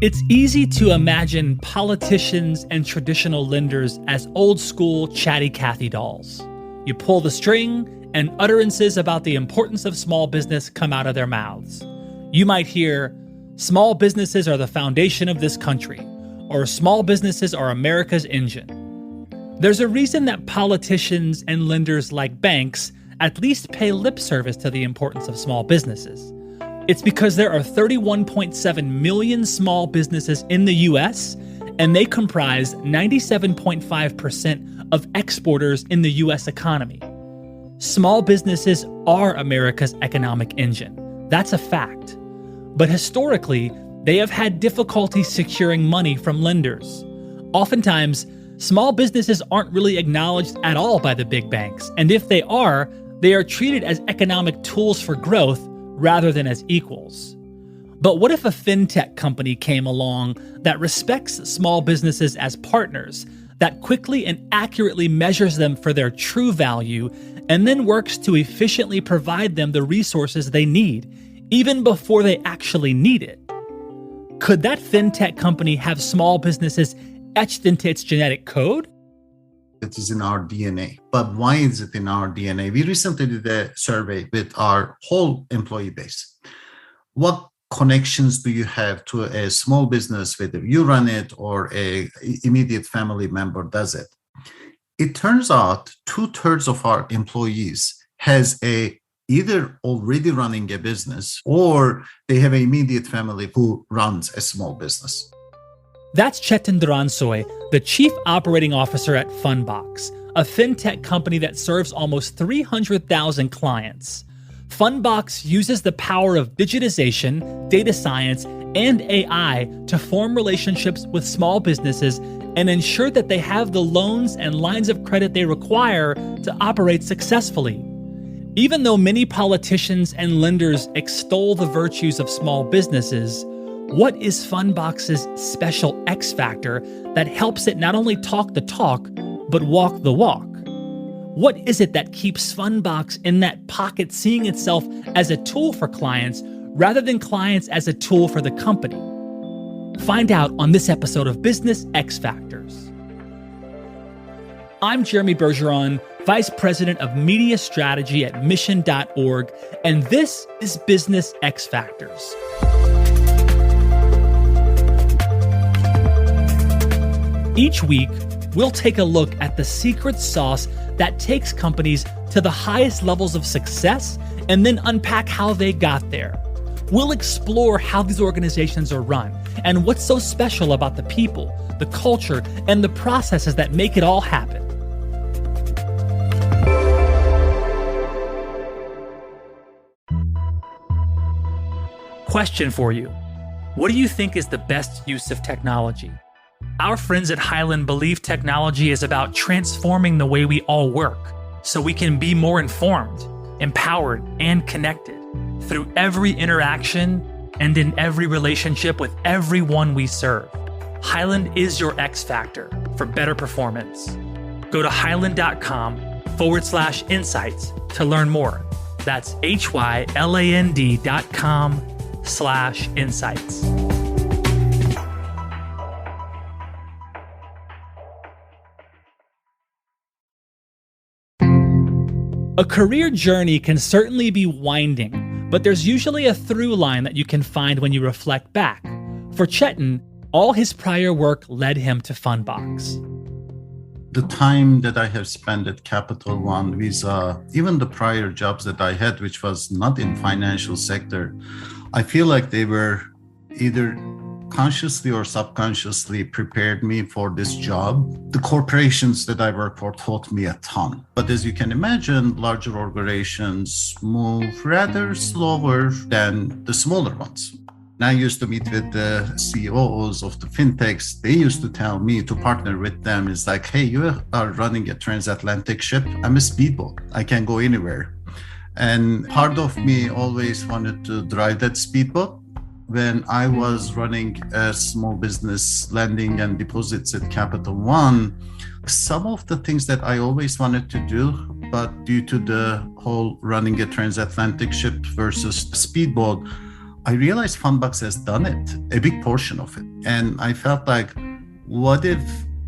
It's easy to imagine politicians and traditional lenders as old-school Chatty Kathy dolls. You pull the string, and utterances about the importance of small business come out of their mouths. You might hear, "Small businesses are the foundation of this country," or "Small businesses are America's engine." There's a reason that politicians and lenders like banks at least pay lip service to the importance of small businesses. It's because there are 31.7 million small businesses in the US, and they comprise 97.5% of exporters in the US economy. Small businesses are America's economic engine. That's a fact. But historically, they have had difficulty securing money from lenders. Oftentimes, small businesses aren't really acknowledged at all by the big banks, and if they are treated as economic tools for growth rather than as equals. But what if a fintech company came along that respects small businesses as partners, that quickly and accurately measures them for their true value, and then works to efficiently provide them the resources they need, even before they actually need it? Could that fintech company have small businesses etched into its genetic code? It is in our DNA. But why is it in our DNA? We recently did a survey with our whole employee base. What connections do you have to a small business, whether you run it or a immediate family member does it? It turns out 2/3 of our employees has either already running a business or they have an immediate family who runs a small business. That's Cetin Duransoy, the Chief Operating Officer at Fundbox, a fintech company that serves almost 300,000 clients. Fundbox uses the power of digitization, data science, and AI to form relationships with small businesses and ensure that they have the loans and lines of credit they require to operate successfully. Even though many politicians and lenders extol the virtues of small businesses, what is Fundbox's special X factor that helps it not only talk the talk, but walk the walk? What is it that keeps Fundbox in that pocket seeing itself as a tool for clients rather than clients as a tool for the company? Find out on this episode of Business X Factors. I'm Jeremy Bergeron, Vice President of Media Strategy at Mission.org, and this is Business X Factors. Each week, we'll take a look at the secret sauce that takes companies to the highest levels of success and then unpack how they got there. We'll explore how these organizations are run and what's so special about the people, the culture, and the processes that make it all happen. Question for you. What do you think is the best use of technology? Our friends at Hyland believe technology is about transforming the way we all work so we can be more informed, empowered, and connected through every interaction and in every relationship with everyone we serve. Hyland is your X factor for better performance. Go to hyland.com/insights to learn more. That's hyland.com/insights. A career journey can certainly be winding, but there's usually a through line that you can find when you reflect back. For Cetin, all his prior work led him to Fundbox. The time that I have spent at Capital One, Visa, even the prior jobs that I had, which was not in financial sector, I feel like they were either consciously or subconsciously prepared me for this job. The corporations that I work for taught me a ton. But as you can imagine, larger organizations move rather slower than the smaller ones. And I used to meet with the CEOs of the fintechs. They used to tell me to partner with them. It's like, hey, you are running a transatlantic ship. I'm a speedboat. I can go anywhere. And part of me always wanted to drive that speedboat. When I was running a small business lending and deposits at Capital One, some of the things that I always wanted to do, but due to the whole running a transatlantic ship versus speedboat, I realized Fundbox has done it, a big portion of it. And I felt like, what if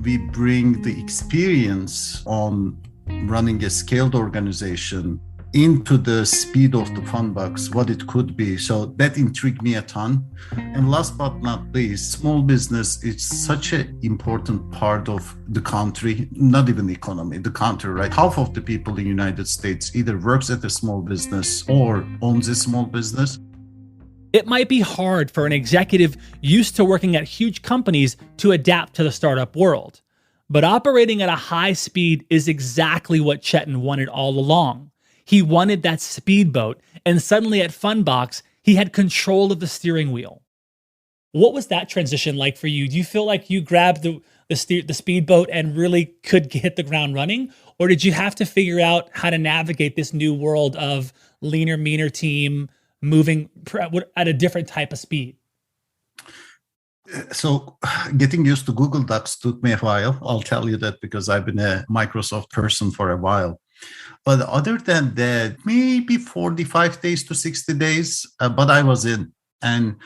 we bring the experience on running a scaled organization into the speed of the Fundbox, what it could be. So that intrigued me a ton. And last but not least, small business is such an important part of the country, not even the economy, the country, right? Half of the people in the United States either works at a small business or owns a small business. It might be hard for an executive used to working at huge companies to adapt to the startup world. But operating at a high speed is exactly what Cetin wanted all along. He wanted that speedboat, and suddenly at Fundbox, he had control of the steering wheel. What was that transition like for you? Do you feel like you grabbed the speedboat and really could hit the ground running? Or did you have to figure out how to navigate this new world of leaner, meaner team moving at a different type of speed? So getting used to Google Docs took me a while. I'll tell you that because I've been a Microsoft person for a while. But other than that, maybe 45 days to 60 days, but I was in. And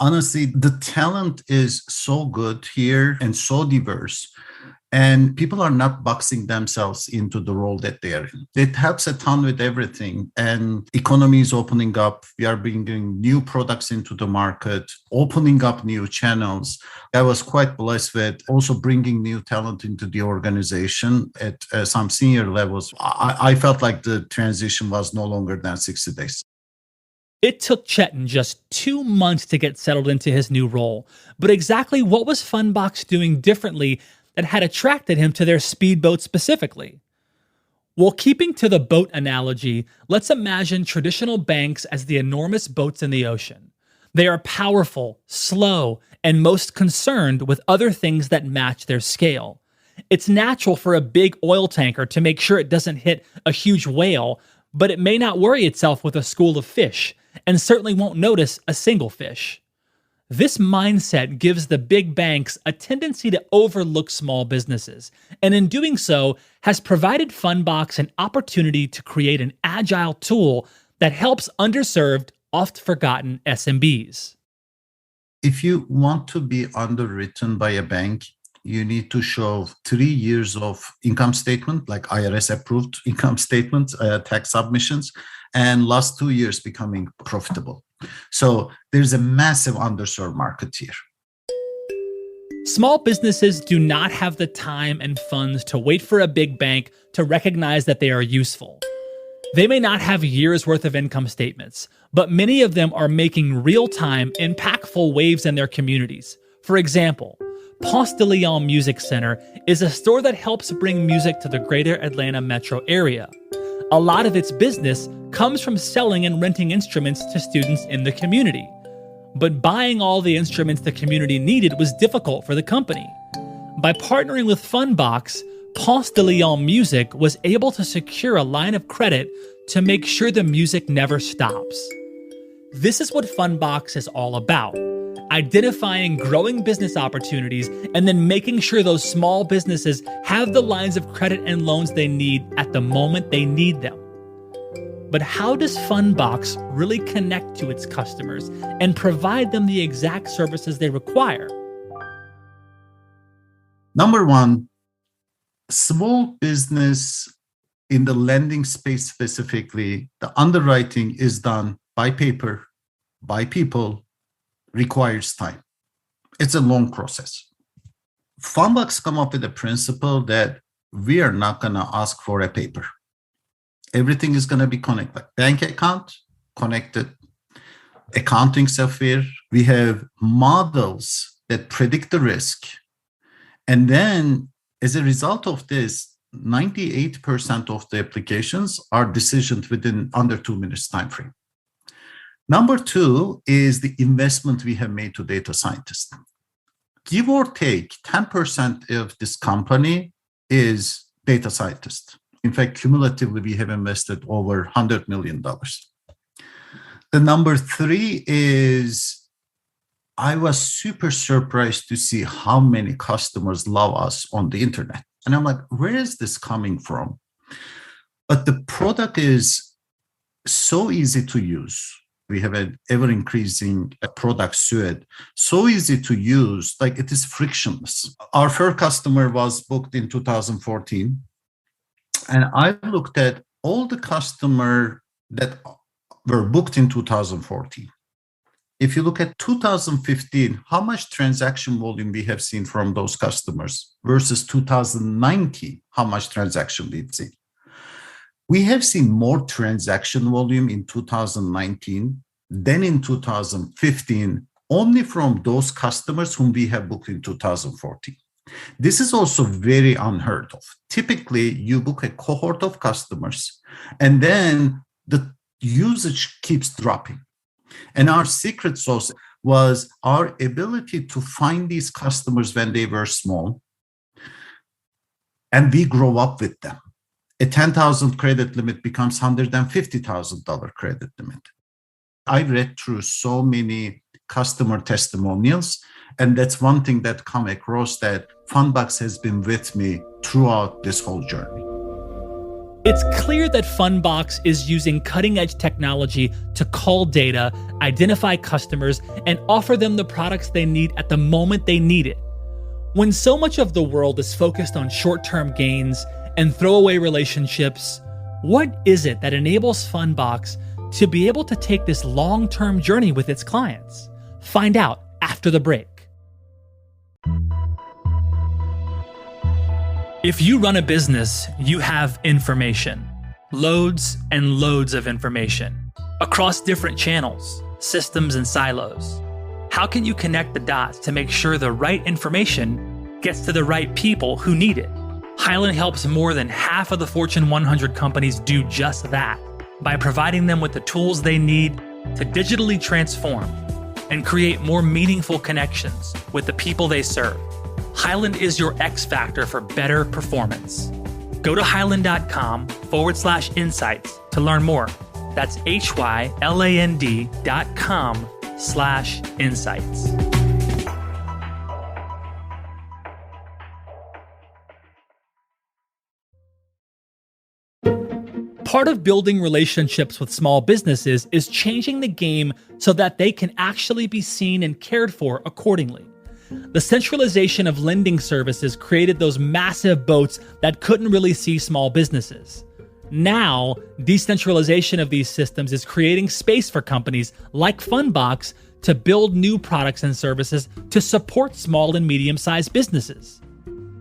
honestly, the talent is so good here and so diverse. And people are not boxing themselves into the role that they are in. It helps a ton with everything. And economy is opening up. We are bringing new products into the market, opening up new channels. I was quite blessed with also bringing new talent into the organization at some senior levels. I felt like the transition was no longer than 60 days. It took Cetin just 2 months to get settled into his new role. But exactly what was Fundbox doing differently that had attracted him to their speedboat specifically? Well, keeping to the boat analogy, let's imagine traditional banks as the enormous boats in the ocean. They are powerful, slow, and most concerned with other things that match their scale. It's natural for a big oil tanker to make sure it doesn't hit a huge whale, but it may not worry itself with a school of fish, and certainly won't notice a single fish. This mindset gives the big banks a tendency to overlook small businesses, and in doing so, has provided Fundbox an opportunity to create an agile tool that helps underserved, oft-forgotten SMBs. If you want to be underwritten by a bank, you need to show 3 years of income statement, like IRS approved income statements, tax submissions, and last 2 years becoming profitable. So there's a massive underserved market here. Small businesses do not have the time and funds to wait for a big bank to recognize that they are useful. They may not have years' worth of income statements, but many of them are making real-time, impactful waves in their communities. For example, Ponce de Leon Music Center is a store that helps bring music to the greater Atlanta metro area. A lot of its business comes from selling and renting instruments to students in the community. But buying all the instruments the community needed was difficult for the company. By partnering with Fundbox, Ponce de Leon Music was able to secure a line of credit to make sure the music never stops. This is what Fundbox is all about: identifying growing business opportunities and then making sure those small businesses have the lines of credit and loans they need at the moment they need them. But how does Fundbox really connect to its customers and provide them the exact services they require? Number one, small business in the lending space specifically, the underwriting is done by paper, by people, requires time. It's a long process. Fundbox come up with a principle that we are not going to ask for a paper. Everything is going to be connected. Like bank account, connected. Accounting software. We have models that predict the risk. And then as a result of this, 98% of the applications are decisioned within under 2 minutes time frame. Number two is the investment we have made to data scientists. Give or take, 10% of this company is data scientists. In fact, cumulatively, we have invested over $100 million. The number three is, I was super surprised to see how many customers love us on the internet. And I'm like, where is this coming from? But the product is so easy to use. We have an ever-increasing product suite, so easy to use, like it is frictionless. Our first customer was booked in 2014, and I looked at all the customers that were booked in 2014. If you look at 2015, how much transaction volume we have seen from those customers versus 2019, how much transaction we've seen. We have seen more transaction volume in 2019 than in 2015, only from those customers whom we have booked in 2014. This is also very unheard of. Typically, you book a cohort of customers, and then the usage keeps dropping. And our secret sauce was our ability to find these customers when they were small, and we grow up with them. A $10,000 credit limit becomes $150,000 credit limit. I read through so many customer testimonials, and that's one thing that come across, that Fundbox has been with me throughout this whole journey. It's clear that Fundbox is using cutting-edge technology to call data, identify customers, and offer them the products they need at the moment they need it. When so much of the world is focused on short-term gains and throwaway relationships, what is it that enables Fundbox to be able to take this long-term journey with its clients? Find out after the break. If you run a business, you have information. Loads and loads of information across different channels, systems, and silos. How can you connect the dots to make sure the right information gets to the right people who need it? Hyland helps more than half of the Fortune 100 companies do just that by providing them with the tools they need to digitally transform and create more meaningful connections with the people they serve. Hyland is your X factor for better performance. Go to hyland.com/insights to learn more. That's hyland.com/insights. Part of building relationships with small businesses is changing the game so that they can actually be seen and cared for accordingly. The centralization of lending services created those massive boats that couldn't really see small businesses. Now, decentralization of these systems is creating space for companies like Fundbox to build new products and services to support small and medium-sized businesses.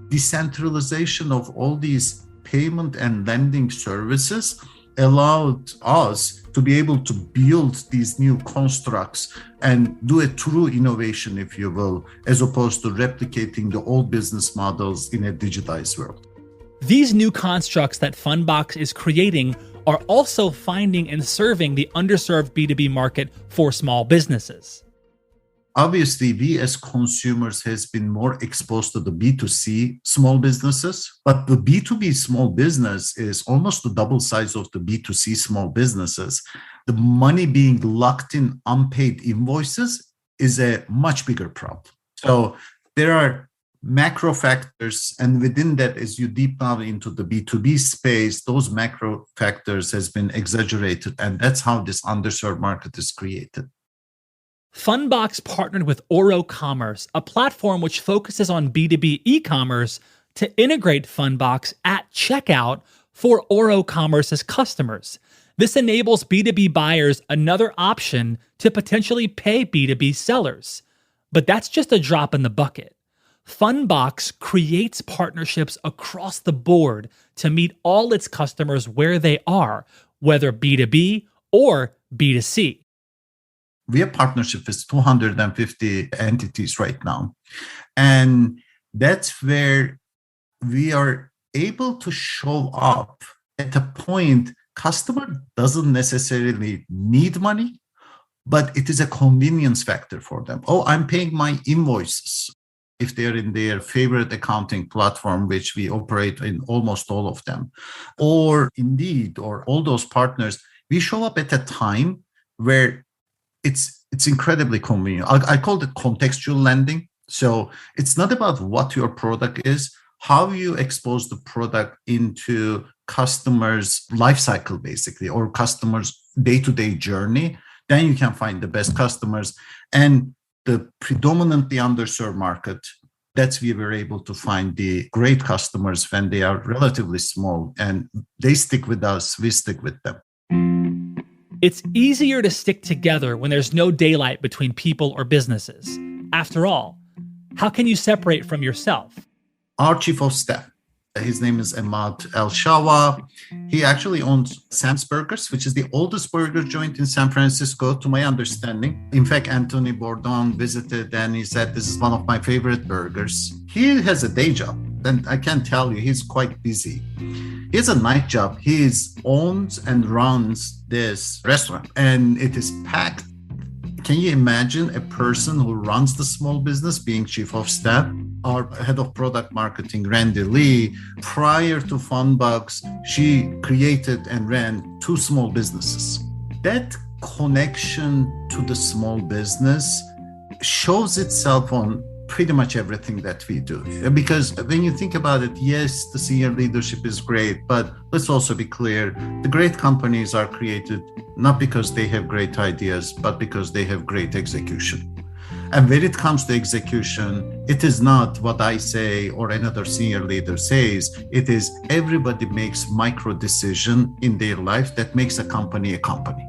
Decentralization of all these payment and lending services allowed us to be able to build these new constructs and do a true innovation, if you will, as opposed to replicating the old business models in a digitized world. These new constructs that Fundbox is creating are also finding and serving the underserved B2B market for small businesses. Obviously, we as consumers has been more exposed to the B2C small businesses, but the B2B small business is almost the double size of the B2C small businesses. The money being locked in unpaid invoices is a much bigger problem. So there are macro factors, and within that, as you deep dive into the B2B space, those macro factors has been exaggerated, and that's how this underserved market is created. Fundbox partnered with Oro Commerce, a platform which focuses on B2B e-commerce, to integrate Fundbox at checkout for Oro Commerce's customers. This enables B2B buyers another option to potentially pay B2B sellers. But that's just a drop in the bucket. Fundbox creates partnerships across the board to meet all its customers where they are, whether B2B or B2C. We have partnership with 250 entities right now. And that's where we are able to show up at a point customer doesn't necessarily need money, but it is a convenience factor for them. Oh, I'm paying my invoices. If they're in their favorite accounting platform, which we operate in almost all of them, or Indeed, or all those partners, we show up at a time where it's incredibly convenient. I call it contextual lending. So it's not about what your product is, how you expose the product into customers' life cycle, basically, or customers' day-to-day journey then you can find the best customers. And the predominantly underserved market, that's where we're able to find the great customers when they are relatively small and they stick with us, we stick with them. It's easier to stick together when there's no daylight between people or businesses. After all, how can you separate from yourself? Our chief of staff, his name is Ahmad El-Shawa. He actually owns Sam's Burgers, which is the oldest burger joint in San Francisco, to my understanding. In fact, Anthony Bourdain visited and he said, this is one of my favorite burgers. He has a day job, and I can tell you, he's quite busy. He has a night job. He owns and runs this restaurant, and it is packed. Can you imagine a person who runs the small business being chief of staff? Our head of product marketing, Randy Lee, prior to Fundbox, she created and ran 2 small businesses. That connection to the small business shows itself on pretty much everything that we do. Because when you think about it, yes, the senior leadership is great, but let's also be clear, the great companies are created not because they have great ideas, but because they have great execution. And when it comes to execution, it is not what I say or another senior leader says. It is everybody makes micro decision in their life that makes a company a company.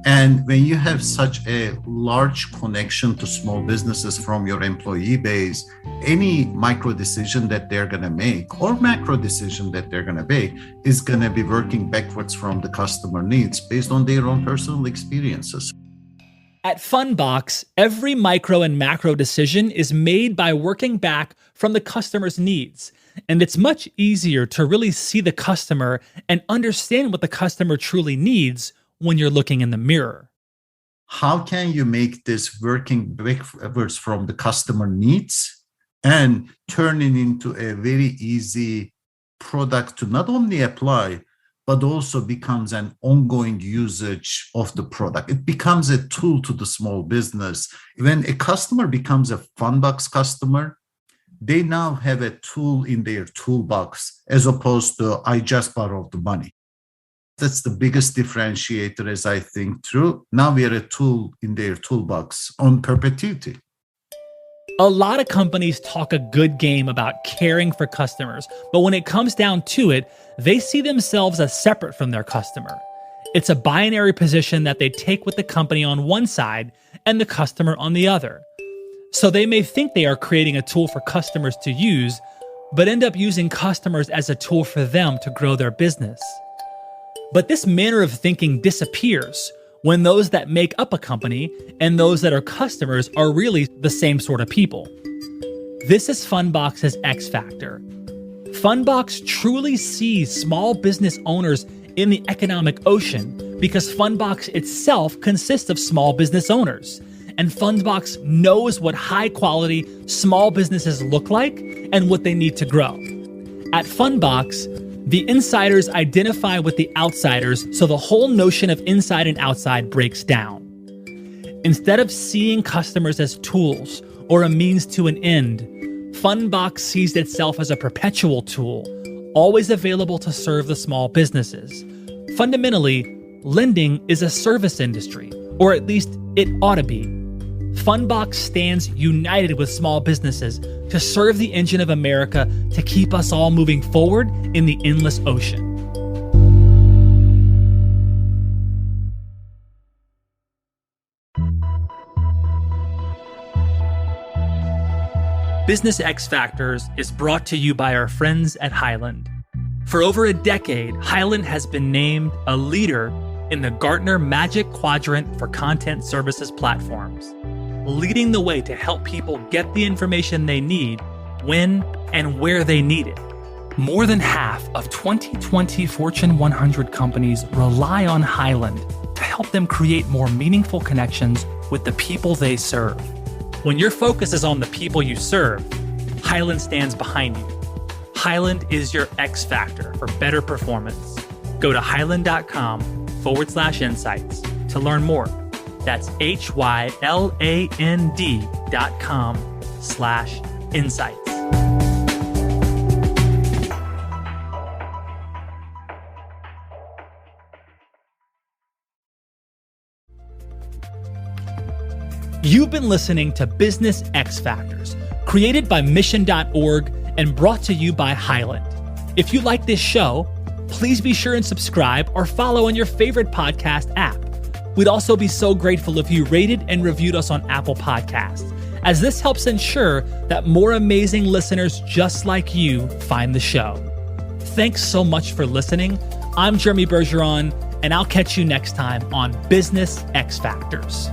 And when you have such a large connection to small businesses from your employee base, any micro decision that they're going to make or macro decision that they're going to make is going to be working backwards from the customer needs based on their own personal experiences. At Fundbox, every micro and macro decision is made by working back from the customer's needs. And it's much easier to really see the customer and understand what the customer truly needs when you're looking in the mirror. How can you make this working backwards from the customer needs and turn it into a very easy product to not only apply, but also becomes an ongoing usage of the product. It becomes a tool to the small business. When a customer becomes a Fundbox customer, they now have a tool in their toolbox as opposed to, I just borrowed the money. That's the biggest differentiator as I think through. Now we are a tool in their toolbox on perpetuity. A lot of companies talk a good game about caring for customers, but when it comes down to it, they see themselves as separate from their customer. It's a binary position that they take with the company on one side and the customer on the other. So they may think they are creating a tool for customers to use, but end up using customers as a tool for them to grow their business. But this manner of thinking disappears when those that make up a company and those that are customers are really the same sort of people. This is Fundbox's X Factor. Fundbox truly sees small business owners in the economic ocean because Fundbox itself consists of small business owners. And Fundbox knows what high-quality small businesses look like and what they need to grow. At Fundbox, the insiders identify with the outsiders, so the whole notion of inside and outside breaks down. Instead of seeing customers as tools or a means to an end, Fundbox sees itself as a perpetual tool, always available to serve the small businesses. Fundamentally, lending is a service industry, or at least it ought to be. Fundbox stands united with small businesses to serve the engine of America to keep us all moving forward in the endless ocean. Business X Factors is brought to you by our friends at Highland. For over a decade, Highland has been named a leader in the Gartner Magic Quadrant for Content Services Platforms, leading the way to help people get the information they need when and where they need it. More than half of 2020 Fortune 100 companies rely on Highland to help them create more meaningful connections with the people they serve. When your focus is on the people you serve, Highland stands behind you. Highland is your X factor for better performance. Go to highland.com/insights to learn more. That's HYLAND.com/insights. You've been listening to Business X Factors, created by Mission.org and brought to you by Highland. If you like this show, please be sure and subscribe or follow on your favorite podcast app. We'd also be so grateful if you rated and reviewed us on Apple Podcasts, as this helps ensure that more amazing listeners just like you find the show. Thanks so much for listening. I'm Jeremy Bergeron, and I'll catch you next time on Business X Factors.